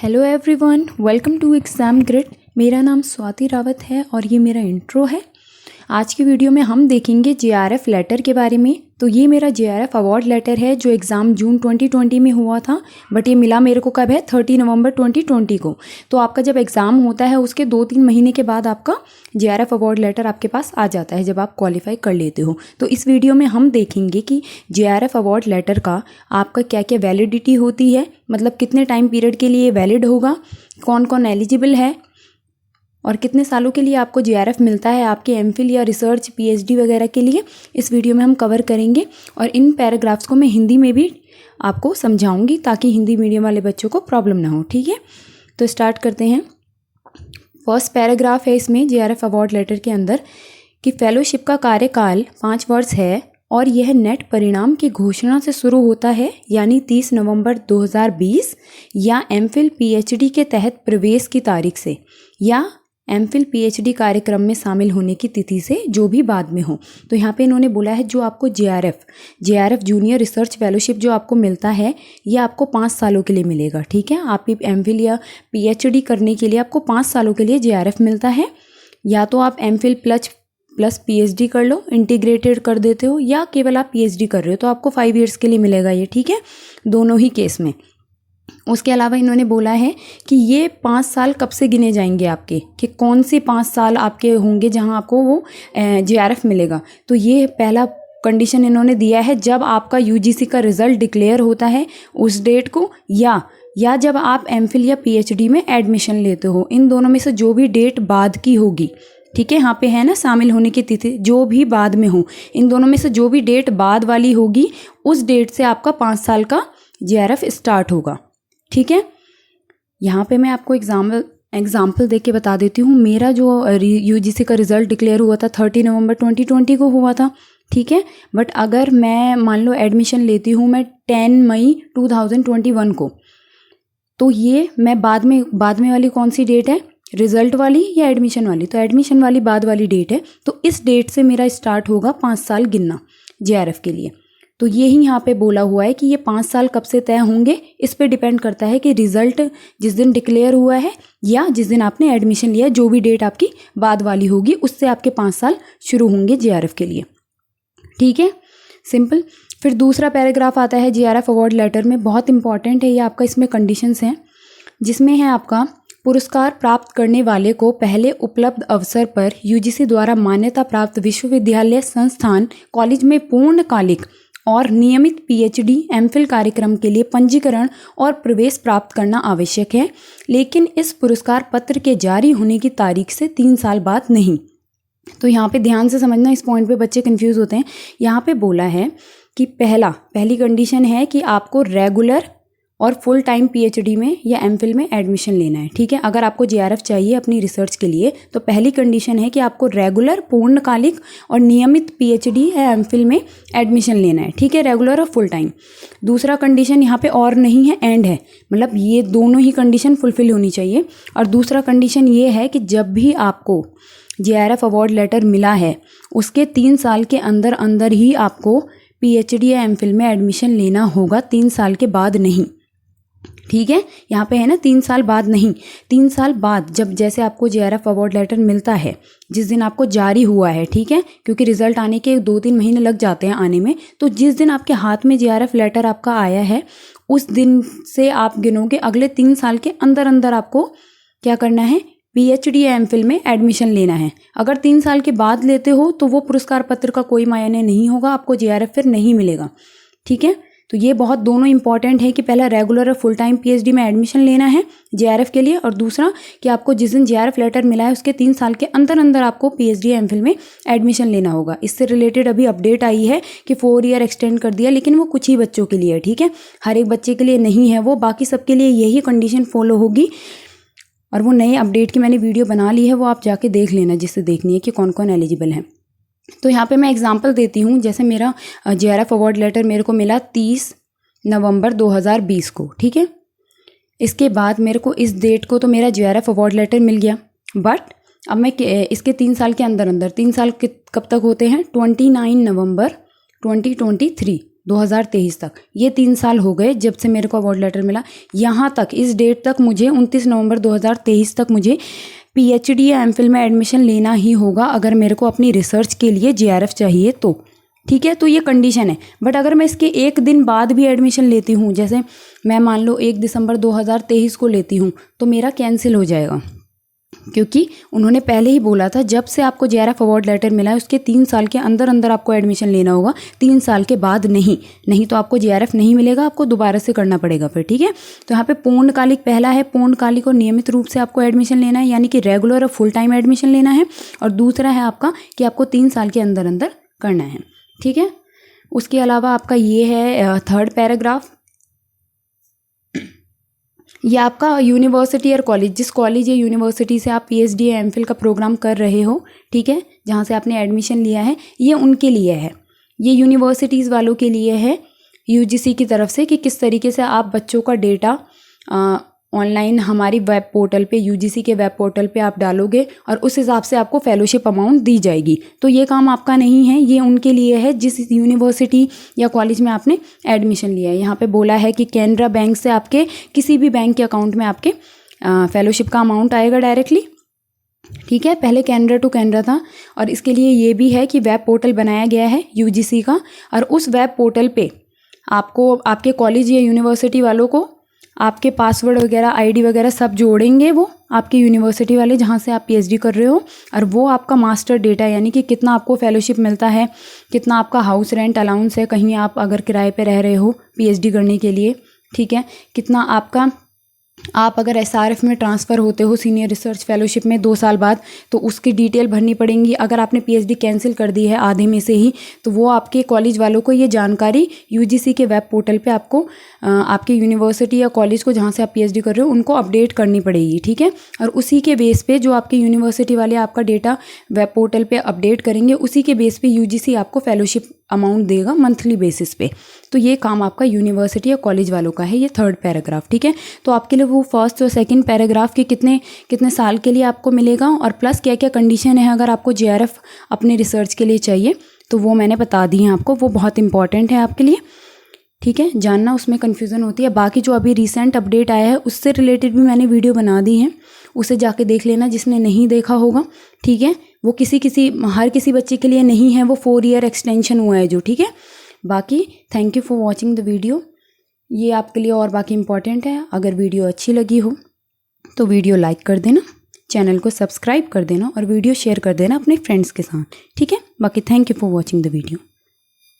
Hello everyone, welcome to exam grid. मेरा नाम स्वाति रावत है और ये मेरा इंट्रो है। आज की वीडियो में हम देखेंगे जेआरएफ लेटर के बारे में। तो ये मेरा जेआरएफ अवार्ड लेटर है जो एग्ज़ाम जून 2020 में हुआ था, बट ये मिला मेरे को कब है 30 नवंबर 2020 को। तो आपका जब एग्ज़ाम होता है उसके 2-3 महीने के बाद आपका जेआरएफ अवार्ड लेटर आपके पास आ जाता है जब आप क्वालिफाई कर लेते हो। तो इस वीडियो में हम देखेंगे कि जेआरएफ अवार्ड लेटर का आपका क्या क्या वैलिडिटी होती है, मतलब कितने टाइम पीरियड के लिए वैलिड होगा, कौन कौन एलिजिबल है और कितने सालों के लिए आपको जेआरएफ मिलता है आपके एमफिल या रिसर्च पीएचडी वगैरह के लिए। इस वीडियो में हम कवर करेंगे और इन पैराग्राफ्स को मैं हिंदी में भी आपको समझाऊंगी ताकि हिंदी मीडियम वाले बच्चों को प्रॉब्लम ना हो। ठीक है, तो स्टार्ट करते हैं। फर्स्ट पैराग्राफ है इसमें जेआरएफ अवार्ड लेटर के अंदर कि फेलोशिप का कार्यकाल 5 वर्ष है और यह नेट परिणाम की घोषणा से शुरू होता है, यानी 30 नवंबर 2020 या एमफिल पीएचडी के तहत प्रवेश की तारीख से या एमफिल पीएचडी कार्यक्रम में शामिल होने की तिथि से, जो भी बाद में हो। तो यहाँ पे इन्होंने बोला है जो आपको जेआरएफ जूनियर रिसर्च फेलोशिप जो आपको मिलता है ये आपको 5 सालों के लिए मिलेगा। ठीक है, आपकी एमफिल या पीएचडी करने के लिए आपको 5 सालों के लिए जेआरएफ मिलता है। या तो आप एमफिल प्लस पीएचडी कर लो, इंटीग्रेटेड कर देते हो, या केवल आप पीएचडी कर रहे हो तो आपको 5 ईयर्स के लिए मिलेगा ये। ठीक है, दोनों ही केस में। उसके अलावा इन्होंने बोला है कि ये 5 साल कब से गिने जाएंगे आपके, कि कौन से 5 साल आपके होंगे जहां आपको वो जेआरएफ मिलेगा। तो ये पहला कंडीशन इन्होंने दिया है जब आपका यूजीसी का रिजल्ट डिक्लेयर होता है उस डेट को, या जब आप एमफिल या पीएचडी में एडमिशन लेते हो। इन दोनों में से जो भी डेट बाद की होगी, ठीक है, यहाँ पे है ना शामिल होने की तिथि जो भी बाद में हो, इन दोनों में से जो भी डेट बाद वाली होगी उस डेट से आपका 5 साल का जेआरएफ स्टार्ट होगा। ठीक है, यहाँ पे मैं आपको एग्जाम्पल देख के बता देती हूँ। मेरा जो यूजीसी का रिजल्ट डिक्लेयर हुआ था 30 नवंबर 2020 को हुआ था। ठीक है, बट अगर मैं मान लो एडमिशन लेती हूँ मैं 10 मई 2021 को, तो ये मैं बाद में वाली कौन सी डेट है, रिजल्ट वाली या एडमिशन वाली? तो एडमिशन वाली बाद वाली डेट है। तो इस डेट से मेरा स्टार्ट होगा 5 साल गिनना जेआरएफ के लिए। तो यही यहाँ पे बोला हुआ है कि ये 5 साल कब से तय होंगे, इस पे डिपेंड करता है कि रिजल्ट जिस दिन डिक्लेयर हुआ है या जिस दिन आपने एडमिशन लिया, जो भी डेट आपकी बाद वाली होगी उससे आपके 5 साल शुरू होंगे जेआरएफ के लिए। ठीक है, सिंपल। फिर दूसरा पैराग्राफ आता है जेआरएफ अवार्ड लेटर में, बहुत इंपॉर्टेंट है ये आपका। इसमें कंडीशंस हैं जिसमें है आपका पुरस्कार प्राप्त करने वाले को पहले उपलब्ध अवसर पर यूजीसी द्वारा मान्यता प्राप्त विश्वविद्यालय संस्थान कॉलेज में पूर्णकालिक और नियमित पीएचडी एमफिल कार्यक्रम के लिए पंजीकरण और प्रवेश प्राप्त करना आवश्यक है, लेकिन इस पुरस्कार पत्र के जारी होने की तारीख से 3 साल बाद नहीं। तो यहाँ पे ध्यान से समझना, इस पॉइंट पे बच्चे कंफ्यूज होते हैं। यहाँ पे बोला है कि पहली कंडीशन है कि आपको रेगुलर और फुल टाइम पीएचडी में या एमफिल में एडमिशन लेना है। ठीक है, अगर आपको जेआरएफ चाहिए अपनी रिसर्च के लिए तो पहली कंडीशन है कि आपको रेगुलर, पूर्णकालिक और नियमित पीएचडी या एमफिल में एडमिशन लेना है। ठीक है, रेगुलर और फुल टाइम। दूसरा कंडीशन यहाँ पे और नहीं है, एंड है, मतलब ये दोनों ही कंडीशन फुलफिल होनी चाहिए। और दूसरा कंडीशन ये है कि जब भी आपको जेआरएफ अवार्ड लेटर मिला है उसके 3 साल के अंदर ही आपको पीएचडी या एमफिल में एडमिशन लेना होगा, 3 साल के बाद नहीं। ठीक है, यहाँ पे है ना 3 साल बाद नहीं, 3 साल बाद जब जैसे आपको जेआरएफ अवार्ड लेटर मिलता है जिस दिन आपको जारी हुआ है। ठीक है, क्योंकि रिजल्ट आने के 2-3 महीने लग जाते हैं आने में, तो जिस दिन आपके हाथ में जेआरएफ लेटर आपका आया है उस दिन से आप गिनोगे अगले 3 साल के अंदर आपको क्या करना है, पीएचडी या एमफिल में एडमिशन लेना है। अगर 3 साल के बाद लेते हो तो वो पुरस्कार पत्र का कोई मायने नहीं होगा, आपको जेआरएफ फिर नहीं मिलेगा। ठीक है, तो ये बहुत दोनों इंपॉर्टेंट है कि पहला रेगुलर और फुल टाइम पीएचडी में एडमिशन लेना है जेआरएफ के लिए, और दूसरा कि आपको जिस दिन जेआरएफ लेटर मिला है उसके 3 साल के अंदर आपको पीएचडी या एमफिल में एडमिशन लेना होगा। इससे रिलेटेड अभी अपडेट आई है कि 4 ईयर एक्सटेंड कर दिया, लेकिन वो कुछ ही बच्चों के लिए है। ठीक है, हर एक बच्चे के लिए नहीं है वो, बाकी सबके लिए यही कंडीशन फॉलो होगी। और वो नए अपडेट की मैंने वीडियो बना ली है, वो आप जाके देख लेना जिससे देखनी है कि कौन कौन एलिजिबल है। तो यहाँ पे मैं एग्जांपल देती हूँ। जैसे मेरा जेआरएफ अवार्ड लेटर मेरे को मिला 30 नवंबर 2020 को। ठीक है, इसके बाद मेरे को इस डेट को तो मेरा जेआरएफ अवार्ड लेटर मिल गया, बट अब मैं इसके 3 साल के अंदर 3 साल के कब तक होते हैं, 29 नवंबर 2023। 2023 तक, ये 3 साल हो गए जब से मेरे को अवार्ड लेटर मिला। यहाँ तक इस डेट तक मुझे 29 नवंबर 2023 तक मुझे पीएचडी या एमफिल में एडमिशन लेना ही होगा अगर मेरे को अपनी रिसर्च के लिए जेआरएफ चाहिए तो। ठीक है, तो ये कंडीशन है। बट अगर मैं इसके एक दिन बाद भी एडमिशन लेती हूँ, जैसे मैं मान लो 1 दिसंबर 2023 को लेती हूँ, तो मेरा कैंसिल हो जाएगा, क्योंकि उन्होंने पहले ही बोला था जब से आपको जेआरएफ अवार्ड लेटर मिला है उसके 3 साल के अंदर अंदर आपको एडमिशन लेना होगा, 3 साल के बाद नहीं तो आपको जेआरएफ नहीं मिलेगा, आपको दोबारा से करना पड़ेगा फिर। ठीक है, तो यहाँ पे पूर्णकालिक पहला है, पूर्णकालिक और नियमित रूप से आपको एडमिशन लेना है, यानी कि रेगुलर और फुल टाइम एडमिशन लेना है। और दूसरा है आपका कि आपको 3 साल के अंदर अंदर करना है। ठीक है, उसके अलावा आपका ये है 3rd पैराग्राफ, ये आपका यूनिवर्सिटी और कॉलेज, जिस कॉलेज या यूनिवर्सिटी से आप पीएचडी या एमफिल का प्रोग्राम कर रहे हो, ठीक है, जहाँ से आपने एडमिशन लिया है, ये उनके लिए है, ये यूनिवर्सिटीज़ वालों के लिए है यूजीसी की तरफ से, कि किस तरीके से आप बच्चों का डेटा ऑनलाइन हमारी वेब पोर्टल पे, यूजीसी के वेब पोर्टल पे आप डालोगे और उस हिसाब से आपको फेलोशिप अमाउंट दी जाएगी। तो ये काम आपका नहीं है, ये उनके लिए है जिस यूनिवर्सिटी या कॉलेज में आपने एडमिशन लिया है। यहाँ पे बोला है कि कैनरा बैंक से आपके किसी भी बैंक के अकाउंट में आपके फेलोशिप का अमाउंट आएगा डायरेक्टली। ठीक है, पहले कैनरा टू कैनरा था। और इसके लिए ये भी है कि वेब पोर्टल बनाया गया है यूजीसी का, और उस वेब पोर्टल पे आपको आपके कॉलेज या यूनिवर्सिटी वालों को आपके पासवर्ड वगैरह, आईडी वगैरह सब जोड़ेंगे वो आपके यूनिवर्सिटी वाले जहाँ से आप पीएचडी कर रहे हो, और वो आपका मास्टर डेटा, यानी कि कितना आपको फेलोशिप मिलता है, कितना आपका हाउस रेंट अलाउंस है, कहीं आप अगर किराए पे रह रहे हो पीएचडी करने के लिए, ठीक है, कितना आपका, आप अगर एसआरएफ में ट्रांसफ़र होते हो सीनियर रिसर्च फेलोशिप में 2 साल बाद, तो उसकी डिटेल भरनी पड़ेंगी। अगर आपने पीएचडी कैंसिल कर दी है आधे में से ही, तो वो आपके कॉलेज वालों को ये जानकारी यूजीसी के वेब पोर्टल पे आपको आपके यूनिवर्सिटी या कॉलेज को जहाँ से आप पीएचडी कर रहे हो उनको अपडेट करनी पड़ेगी। ठीक है, और उसी के बेस पे जो आपके यूनिवर्सिटी वाले आपका डेटा वेब पोर्टल पर अपडेट करेंगे, उसी के बेस पे यूजीसी आपको फेलोशिप अमाउंट देगा मंथली बेसिस पे। तो ये काम आपका यूनिवर्सिटी या कॉलेज वालों का है, ये 3rd पैराग्राफ। ठीक है, तो आपके लिए वो 1st और 2nd पैराग्राफ के कितने साल के लिए आपको मिलेगा, और प्लस क्या क्या कंडीशन है अगर आपको जेआरएफ अपने रिसर्च के लिए चाहिए, तो वो मैंने बता दी है आपको, वो बहुत इंपॉर्टेंट है आपके लिए। ठीक है, जानना, उसमें कन्फ्यूज़न होती है। बाकी जो अभी रिसेंट अपडेट आया है उससे रिलेटेड भी मैंने वीडियो बना दी है, उसे जाके देख लेना जिसने नहीं देखा होगा। ठीक है, वो हर किसी बच्चे के लिए नहीं है, वो 4 ईयर एक्सटेंशन हुआ है जो। ठीक है, बाकी thank you for watching the video, ये आपके लिए और बाकी इम्पॉर्टेंट है। अगर वीडियो अच्छी लगी हो तो वीडियो लाइक कर देना, चैनल को सब्सक्राइब कर देना और वीडियो शेयर कर देना अपने फ्रेंड्स के साथ। ठीक है, बाकी thank you for watching the video.